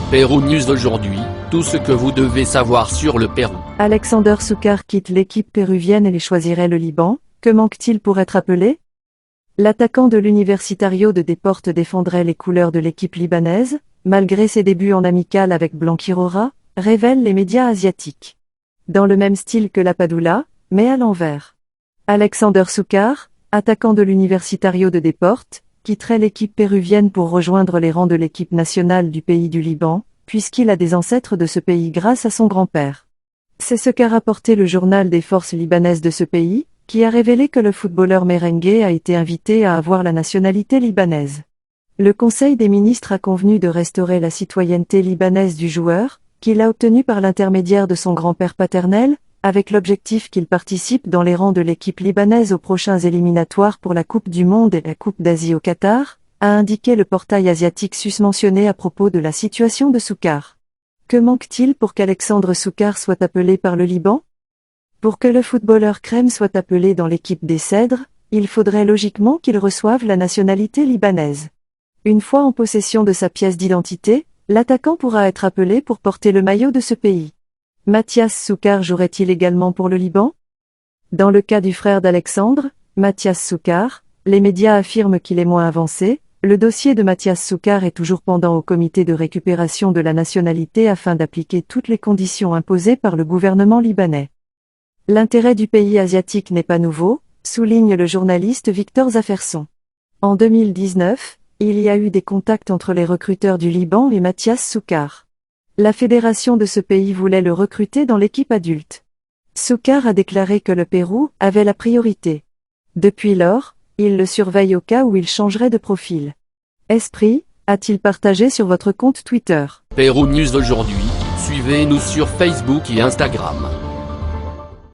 Pérou News aujourd'hui, tout ce que vous devez savoir sur le Pérou. Alexander Soukar quitte l'équipe péruvienne et choisirait le Liban, que manque-t-il pour être appelé? L'attaquant de l'Universitario de Deportes défendrait les couleurs de l'équipe libanaise, malgré ses débuts en amical avec Blanquirora, révèlent les médias asiatiques. Dans le même style que la Padula, mais à l'envers. Alexander Soukar, attaquant de l'Universitario de Deportes, quitterait l'équipe péruvienne pour rejoindre les rangs de l'équipe nationale du pays du Liban, puisqu'il a des ancêtres de ce pays grâce à son grand-père. C'est ce qu'a rapporté le journal des forces libanaises de ce pays, qui a révélé que le footballeur merengue a été invité à avoir la nationalité libanaise. Le Conseil des ministres a convenu de restaurer la citoyenneté libanaise du joueur, qu'il a obtenue par l'intermédiaire de son grand-père paternel, avec l'objectif qu'il participe dans les rangs de l'équipe libanaise aux prochains éliminatoires pour la Coupe du Monde et la Coupe d'Asie au Qatar, a indiqué le portail asiatique susmentionné à propos de la situation de Soukar. Que manque-t-il pour qu'Alexander Soukar soit appelé par le Liban? Pour que le footballeur crème soit appelé dans l'équipe des Cèdres, il faudrait logiquement qu'il reçoive la nationalité libanaise. Une fois en possession de sa pièce d'identité, l'attaquant pourra être appelé pour porter le maillot de ce pays. Mathias Soukar jouerait-il également pour le Liban? Dans le cas du frère d'Alexandre, Mathias Soukar, les médias affirment qu'il est moins avancé. Le dossier de Mathias Soukar est toujours pendant au comité de récupération de la nationalité afin d'appliquer toutes les conditions imposées par le gouvernement libanais. L'intérêt du pays asiatique n'est pas nouveau, souligne le journaliste Victor Zafferson. En 2019, il y a eu des contacts entre les recruteurs du Liban et Mathias Soukar. La fédération de ce pays voulait le recruter dans l'équipe adulte. Soukar a déclaré que le Pérou avait la priorité. Depuis lors, il le surveille au cas où il changerait de profil. Esprit, a-t-il partagé sur votre compte Twitter. Pérou News aujourd'hui, suivez-nous sur Facebook et Instagram.